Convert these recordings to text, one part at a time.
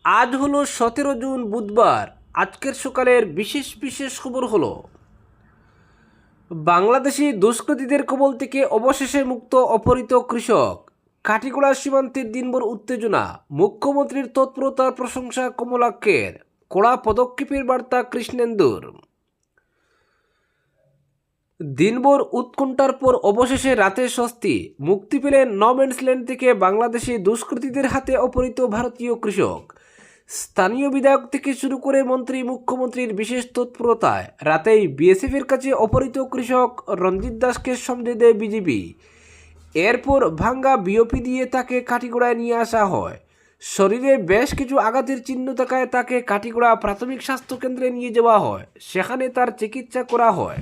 আজ হলো 17 জুন বুধবার। আজকের সকালের বিশেষ বিশেষ খবর হলো বাংলাদেশি দুষ্কৃতীদের কবল থেকে অবশেষে মুক্ত অপহৃত কৃষক। কাঠিগড়া সীমান্তের দিনভর উত্তেজনা, মুখ্যমন্ত্রীর তৎপরতার প্রশংসা কমলাক্ষের, কড়া পদক্ষেপের বার্তা কৃষ্ণেন্দুর। দিনভর উৎকণ্ঠার পর অবশেষে রাতে স্বস্তি, মুক্তি পেলেন নম্যান্সল্যান্ড থেকে বাংলাদেশি দুষ্কৃতীদের হাতে অপহৃত ভারতীয় কৃষক। স্থানীয় বিধায়ক থেকে শুরু করে মন্ত্রী মুখ্যমন্ত্রীর বিশেষ তৎপরতায় রাতেই বিএসএফের কাছে অপহৃত কৃষক রঞ্জিত দাসকে সমঝে দেয় বিজেপি। এরপর ভাঙ্গা বিওপি দিয়ে তাকে কাঠিগড়ায় নিয়ে আসা হয়। শরীরে বেশ কিছু আঘাতের চিহ্ন থাকায় তাকে কাঠিগড়া প্রাথমিক স্বাস্থ্যকেন্দ্রে নিয়ে যাওয়া হয়, সেখানে তার চিকিৎসা করা হয়।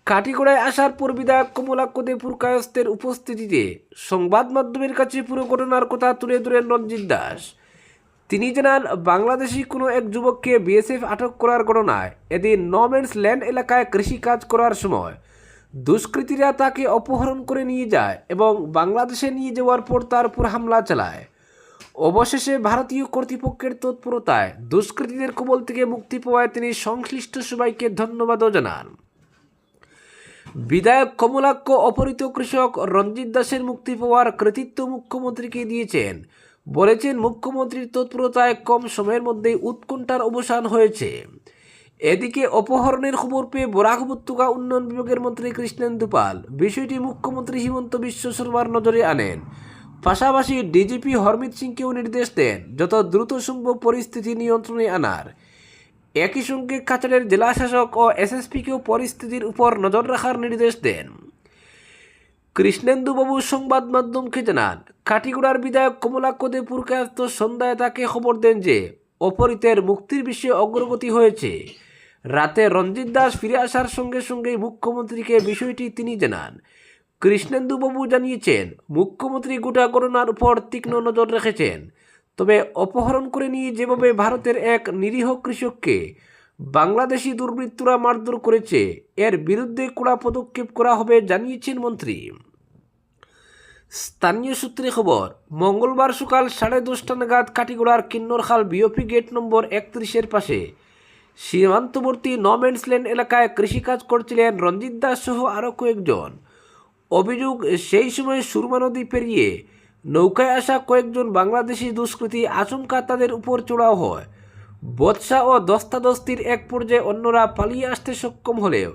কাঠিগড়ায় আসার পর বিধায়ক কমলাক্ষ দে পুরকায়স্থের উপস্থিতিতে সংবাদ মাধ্যমের কাছে পুরো ঘটনার কথা তুলে ধরেন রঞ্জিত দাস। তিনি জানান, বাংলাদেশি কোনো এক যুবককে বিএসএফ আটক করার ঘটনায় এদিন নম্যান্সল্যান্ড এলাকায় কৃষিকাজ করার সময় দুষ্কৃতীরা তাকে অপহরণ করে নিয়ে যায় এবং বাংলাদেশে নিয়ে যাওয়ার পর তার উপর হামলা চালায়। অবশেষে ভারতীয় কর্তৃপক্ষের তৎপরতায় দুষ্কৃতীদের কবল থেকে মুক্তি পাওয়ায় তিনি সংশ্লিষ্ট সবাইকে ধন্যবাদও জানান। বিধায়ক কমলাক্ষ অপহৃত কৃষক রঞ্জিত দাসের মুক্তি পাওয়ার কৃতিত্ব মুখ্যমন্ত্রীকে দিয়েছেন। বলেছেন, মুখ্যমন্ত্রীর তৎপরতায় কম সময়ের মধ্যেই উৎকণ্ঠার অবসান হয়েছে। এদিকে অপহরণের খবর পেয়ে বরাক উপত্যকা উন্নয়ন বিভাগের মন্ত্রী কৃষ্ণেন্দু পাল বিষয়টি মুখ্যমন্ত্রী হিমন্ত বিশ্ব শর্মার নজরে আনেন। পাশাপাশি ডিজিপি হরমিত সিংকেও নির্দেশ দেন যত দ্রুত সম্ভব পরিস্থিতি নিয়ন্ত্রণে আনার। একই সঙ্গে কাছাড়ের জেলাশাসক ও এসএসপিকেও পরিস্থিতির উপর নজর রাখার নির্দেশ দেন। কৃষ্ণেন্দুবাবু সংবাদ মাধ্যমকে জানান, কাঠিগড়ার বিধায়ক কমলাক্ষ দে পুরকায়স্থ সন্ধ্যায় তাকে খবর দেন যে অপহৃতের মুক্তির বিষয়ে অগ্রগতি হয়েছে। রাতে রঞ্জিত দাস ফিরে আসার সঙ্গে সঙ্গেই মুখ্যমন্ত্রীকে বিষয়টি তিনি জানান। কৃষ্ণেন্দুবাবু জানিয়েছেন, মুখ্যমন্ত্রী গোটা ঘটনার উপর তীক্ষ্ণ নজর রেখেছেন। তবে অপহরণ করে নিয়ে যেভাবে ভারতের এক নিরীহ কৃষককে বাংলাদেশি দুর্বৃত্তরা মারধর করেছে, এর বিরুদ্ধে কড়া পদক্ষেপ করা হবে জানিয়েছেন মন্ত্রী। স্থানীয় সূত্রে খবর, মঙ্গলবার সকাল 10:30 নাগাদ কাঠিগড়ার কিন্নরখাল বিওপি গেট নম্বর 31-এর পাশে সীমান্তবর্তী নম্যান্সল্যান্ড এলাকায় কৃষিকাজ করছিলেন রঞ্জিত দাস সহ আরও কয়েকজন। অভিযোগ, সেই সময় সুরমা নদী পেরিয়ে নৌকায় আসা কয়েকজন বাংলাদেশি দুষ্কৃতী আচমকা তাদের উপর চড়াও হয়। বৎসা ও দস্তাদস্তির এক পর্যায়ে অন্যরা পালিয়ে আসতে সক্ষম হলেও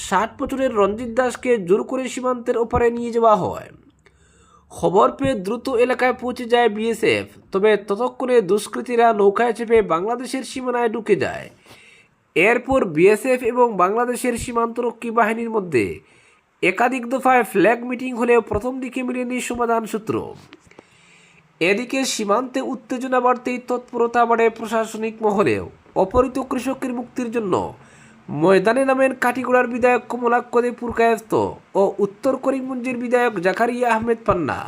60 বছরের রঞ্জিত দাসকে জোর করে সীমান্তের ওপারে নিয়ে যাওয়া হয়। খবর পেয়ে দ্রুত এলাকায় পৌঁছে যায় বিএসএফ, তবে ততক্ষণে দুষ্কৃতীরা নৌকায় চেপে বাংলাদেশের সীমানায় ঢুকে যায়। এরপর বিএসএফ এবং বাংলাদেশের সীমান্তরক্ষী বাহিনীর মধ্যে একাধিক দফায় ফ্ল্যাগ মিটিং হলেও প্রথম দিকে মিলেনি সমাধান সূত্র। এদিকে সীমান্তে উত্তেজনা বাড়তেই তৎপরতা বাড়ে প্রশাসনিক মহলেও। অপহৃত কৃষকের মুক্তির জন্য ময়দানে নামেন কাঠিগড়ার বিধায়ক কমলাক্ষ দে পুরকায়স্থ ও উত্তর করিমগঞ্জের বিধায়ক জাকারিয়া আহমেদ পান্না।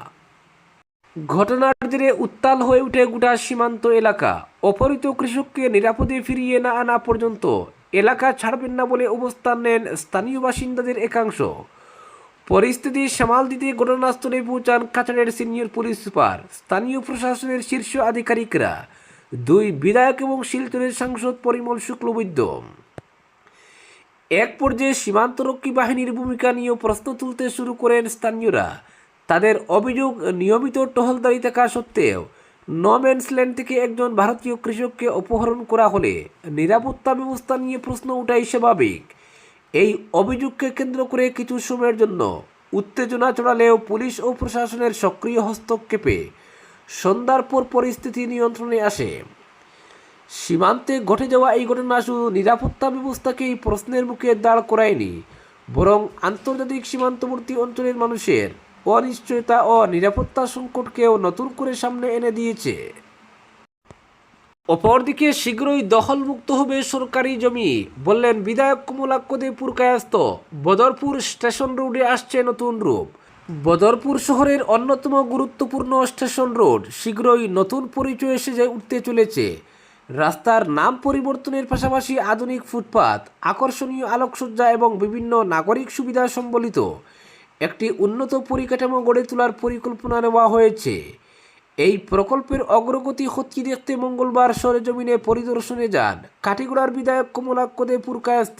ঘটনার জেরে উত্তাল হয়ে ওঠে গোটা সীমান্ত এলাকা। অপহৃত কৃষককে নিরাপদে ফিরিয়ে না আনা পর্যন্ত এলাকা ছাড়বেন না বলে অবস্থান নেন স্থানীয় বাসিন্দাদের একাংশ। পরিস্থিতি সামাল দিতে ঘটনাস্থলে পৌঁছান কাছাড়ের সিনিয়র পুলিশ সুপার, স্থানীয় প্রশাসনের শীর্ষ আধিকারিকরা, দুই বিধায়ক এবং শিলচরের সাংসদ পরিমল শুক্লবৈদ্য। এক পর্যায়ে সীমান্তরক্ষী বাহিনীর ভূমিকা নিয়েও প্রশ্ন তুলতে শুরু করেন স্থানীয়রা। তাদের অভিযোগ, নিয়মিত টহলদারি থাকা সত্ত্বেও নম্যান্সল্যান্ড থেকে একজন ভারতীয় কৃষককে অপহরণ করা হলে নিরাপত্তা ব্যবস্থা নিয়ে প্রশ্ন ওঠাই স্বাভাবিক। এই অভিযোগকে কেন্দ্র করে কিছু সময়ের জন্য উত্তেজনা চড়ালেও পুলিশ ও প্রশাসনের সক্রিয় হস্তক্ষেপে সন্ধ্যার পর পরিস্থিতি নিয়ন্ত্রণে আসে। সীমান্তে ঘটে যাওয়া এই ঘটনা শুধু নিরাপত্তা ব্যবস্থাকেই প্রশ্নের মুখে দাঁড় করায়নি, বরং আন্তর্জাতিক সীমান্তবর্তী অঞ্চলের মানুষের অনিশ্চয়তা ও নিরাপত্তা সংকটকেও নতুন করে সামনে এনে দিয়েছে। অপরদিকে শীঘ্রই দখলমুক্ত হবে সরকারি জমি, বললেন বিধায়ক কমলাক্ষ দে পুরকায়স্থ। বদরপুর স্টেশন রোডে আসছে নতুন রূপ। বদরপুর শহরের অন্যতম গুরুত্বপূর্ণ স্টেশন রোড শীঘ্রই নতুন পরিচয়ে সেজে উঠতে চলেছে। রাস্তার নাম পরিবর্তনের পাশাপাশি আধুনিক ফুটপাত, আকর্ষণীয় আলোকসজ্জা এবং বিভিন্ন নাগরিক সুবিধা সম্বলিত একটি উন্নত পরিকাঠামো গড়ে তোলার পরিকল্পনা নেওয়া হয়েছে। এই প্রকল্পের অগ্রগতি খতিয়ে দেখতে মঙ্গলবার সরেজমিনে পরিদর্শনে যান কাটিগড়ার বিধায়ক কমলাক্ষদে পুরকায়স্থ।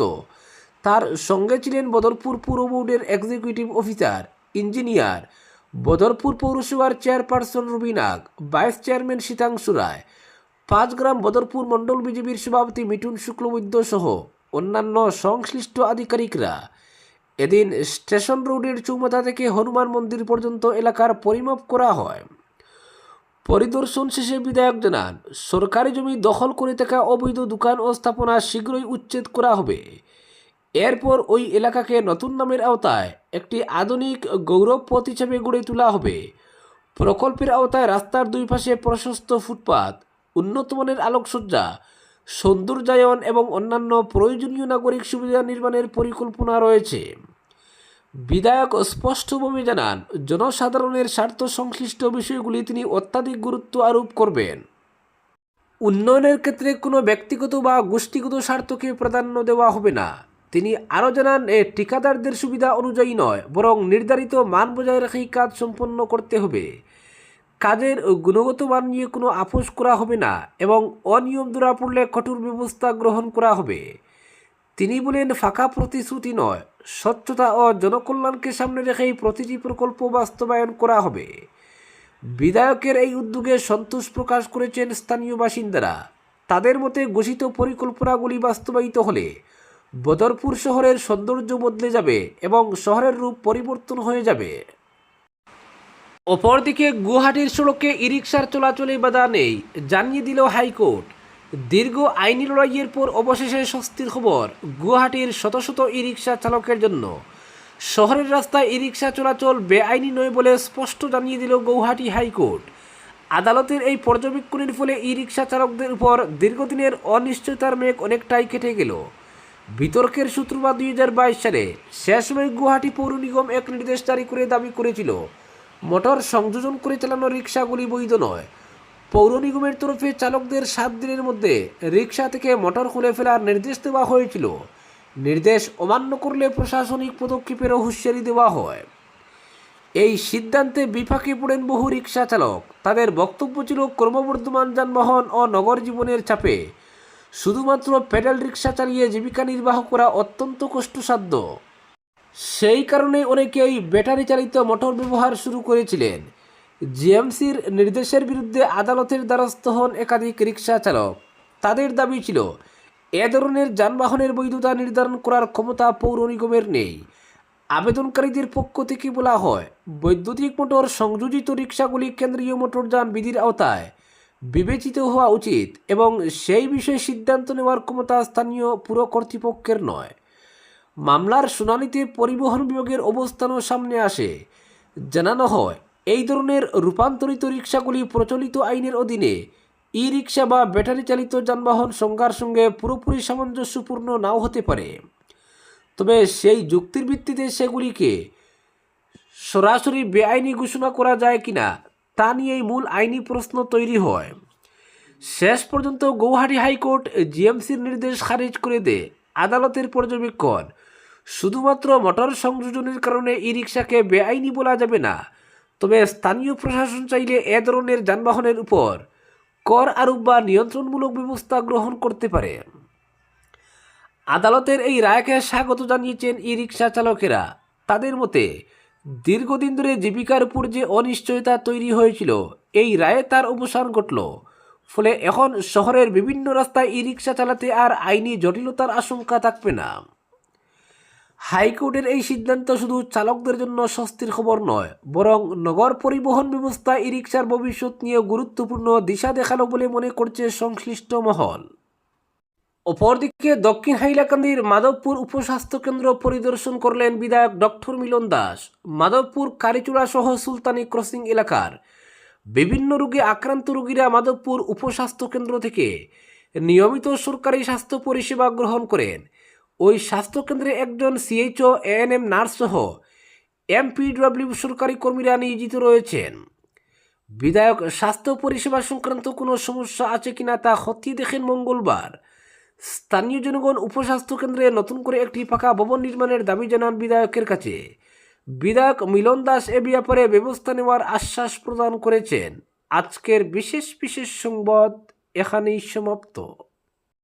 তার সঙ্গে ছিলেন বদরপুর পুর বোর্ডের এক্সিকিউটিভ অফিসার ইঞ্জিনিয়ার, বদরপুর পৌরসভার চেয়ারপারসন রুবি নাগ, ভাইস চেয়ারম্যান শীতাংশু রায়, 5 গ্রাম বদরপুর মণ্ডল বিজেপির সভাপতি মিঠুন শুক্লবৈদ্য সহ অন্যান্য সংশ্লিষ্ট আধিকারিকরা। এদিন স্টেশন রোডের চৌমাথা থেকে হনুমান মন্দির পর্যন্ত এলাকার পরিমাপ করা হয়। পরিদর্শন শেষে বিধায়ক জানান, সরকারি জমি দখল করে থাকা অবৈধ দোকান ও স্থাপনা শীঘ্রই উচ্ছেদ করা হবে। এরপর ওই এলাকাকে নতুন নামের আওতায় একটি আধুনিক গৌরব পথ হিসেবে গড়ে তোলা হবে। প্রকল্পের আওতায় রাস্তার দুই পাশে প্রশস্ত ফুটপাত, উন্নতমানের আলোকসজ্জা, সৌন্দর্যায়ন এবং অন্যান্য প্রয়োজনীয় নাগরিক সুবিধা নির্মাণের পরিকল্পনা রয়েছে। বিধায়ক স্পষ্টভাবে জানান, জনসাধারণের স্বার্থ সংশ্লিষ্ট বিষয়গুলি তিনি অত্যাধিক গুরুত্ব আরোপ করবেন। উন্নয়নের ক্ষেত্রে কোনো ব্যক্তিগত বা গোষ্ঠীগত স্বার্থকে প্রাধান্য দেওয়া হবে না। তিনি আরও জানান, ঠিকাদারদের সুবিধা অনুযায়ী নয়, বরং নির্ধারিত মান বজায় রেখেই কাজ সম্পন্ন করতে হবে। কাজের গুণগত মান নিয়ে কোনো আপোষ করা হবে না এবং অনিয়ম ধরা পড়লে কঠোর ব্যবস্থা গ্রহণ করা হবে। তিনি বলেন, ফাঁকা প্রতিশ্রুতি নয়, স্বচ্ছতা ও জনকল্যাণকে সামনে রেখেই প্রতিটি প্রকল্প বাস্তবায়ন করা হবে। বিধায়কের এই উদ্যোগে সন্তোষ প্রকাশ করেছেন স্থানীয় বাসিন্দারা। তাদের মতে ঘোষিত পরিকল্পনাগুলি বাস্তবায়িত হলে বদরপুর শহরের সৌন্দর্য বদলে যাবে এবং শহরের রূপ পরিবর্তন হয়ে যাবে। অপরদিকে গুয়াহাটির সড়কে ই রিকশার চলাচলে বাধা নেই, জানিয়ে দিল হাইকোর্ট। দীর্ঘ আইনি লড়াইয়ের পর অবশেষে স্বস্তির খবর গুয়াহাটির শত শত ই রিকশা চালকের জন্য। শহরের রাস্তায় ই রিকশা চলাচল বেআইনি নয় বলে স্পষ্ট জানিয়ে দিল গৌহাটি হাইকোর্ট। আদালতের এই পর্যবেক্ষণের ফলে ই রিকশা চালকদের উপর দীর্ঘদিনের অনিশ্চয়তার মেঘ অনেকটাই কেটে গেল। বিতর্কের সূত্রপাত 2022 সালে। সে সময় গুয়াহাটি পৌর নিগম এক নির্দেশ জারি করে দাবি করেছিল, মোটর সংযোজন করে চালানো রিকশাগুলি বৈধ নয়। পৌর নিগমের তরফে চালকদের 7 দিনের মধ্যে রিকশা থেকে মোটর খুলে ফেলার নির্দেশ দেওয়া হয়েছিল। নির্দেশ অমান্য করলে প্রশাসনিক পদক্ষেপেরও হুঁশিয়ারি দেওয়া হয়। এই সিদ্ধান্তে বিপাকে পড়েন বহু রিকশা চালক। তাদের বক্তব্য ছিল, ক্রমবর্ধমান যানবাহন ও নগর জীবনের চাপে শুধুমাত্র প্যাডেল রিকশা চালিয়ে জীবিকা নির্বাহ করা অত্যন্ত কষ্টসাধ্য। সেই কারণে অনেকেই ব্যাটারি চালিত মোটর ব্যবহার শুরু করেছিলেন। জিএমসির নির্দেশের বিরুদ্ধে আদালতের দ্বারস্থ হন একাধিক রিকশা চালক। তাদের দাবি ছিল, এ ধরনের যানবাহনের বৈধতা নির্ধারণ করার ক্ষমতা পৌর নিগমের নেই। আবেদনকারীদের পক্ষ থেকে বলা হয়, বৈদ্যুতিক মোটর সংযোজিত রিকশাগুলি কেন্দ্রীয় মোটরযান বিধির আওতায় বিবেচিত হওয়া উচিত এবং সেই বিষয়ে সিদ্ধান্ত নেওয়ার ক্ষমতা স্থানীয় পুর কর্তৃপক্ষের নয়। মামলার শুনানিতে পরিবহন বিভাগের অবস্থানও সামনে আসে। জানানো হয়, এই ধরনের রূপান্তরিত রিকশাগুলি প্রচলিত আইনের অধীনে ই রিকশা বা ব্যাটারি চালিত যানবাহন সংজ্ঞার সঙ্গে পুরোপুরি সামঞ্জস্যপূর্ণ নাও হতে পারে। তবে সেই যুক্তির ভিত্তিতে সেগুলিকে সরাসরি বেআইনি ঘোষণা করা যায় কিনা তা নিয়েই মূল আইনি প্রশ্ন তৈরি হয়। শেষ পর্যন্ত গৌহাটি হাইকোর্ট জিএমসির নির্দেশ খারিজ করে দেয়। আদালতের পর্যবেক্ষণ, শুধুমাত্র মোটর সংযোজনের কারণে ই রিকশাকে বেআইনি বলা যাবে না। তবে স্থানীয় প্রশাসন চাইলে এ ধরনের যানবাহনের উপর কর আরোপ বা নিয়ন্ত্রণমূলক ব্যবস্থা গ্রহণ করতে পারে। আদালতের এই রায়কে স্বাগত জানিয়েছেন ই রিকশা চালকেরা। তাদের মতে, দীর্ঘদিন ধরে জীবিকার উপর যে অনিশ্চয়তা তৈরি হয়েছিল, এই রায়ে তার অবসান ঘটল। ফলে এখন শহরের বিভিন্ন রাস্তায় ই রিকশা চালাতে আর আইনি জটিলতার আশঙ্কা থাকবে না। হাইকোর্টের এই সিদ্ধান্ত শুধু চালকদের জন্য স্বস্তির খবর নয়, বরং নগর পরিবহন ব্যবস্থা ই রিকশার ভবিষ্যৎ নিয়ে গুরুত্বপূর্ণ দিশা দেখালো বলে মনে করছে সংশ্লিষ্ট মহল। অপরদিকে দক্ষিণ হাইলাকান্দির মাধবপুর উপস্বাস্থ্য কেন্দ্র পরিদর্শন করলেন বিধায়ক ডক্টর মিলন দাস। মাধবপুর কারিচুড়া সহ সুলতানি ক্রসিং এলাকার বিভিন্ন রোগে আক্রান্ত রোগীরা মাধবপুর উপস্বাস্থ্য কেন্দ্র থেকে নিয়মিত সরকারি স্বাস্থ্য পরিষেবা গ্রহণ করেন। ওই স্বাস্থ্যকেন্দ্রে একজন সিএইচও, এএনএম নার্স সহ এমপিডব্লিউ সরকারি কর্মীরা নিয়োজিত রয়েছেন। বিধায়ক স্বাস্থ্য পরিষেবা সংক্রান্ত কোনো সমস্যা আছে কিনা তা খতিয়ে দেখেন মঙ্গলবার। স্থানীয় জনগণ উপস্বাস্থ্য কেন্দ্রে নতুন করে একটি পাকা ভবন নির্মাণের দাবি জানান বিধায়কের কাছে। বিধায়ক মিলন দাস এ ব্যাপারে ব্যবস্থা নেওয়ার আশ্বাস প্রদান করেছেন। আজকের বিশেষ বিশেষ সংবাদ এখানেই সমাপ্ত।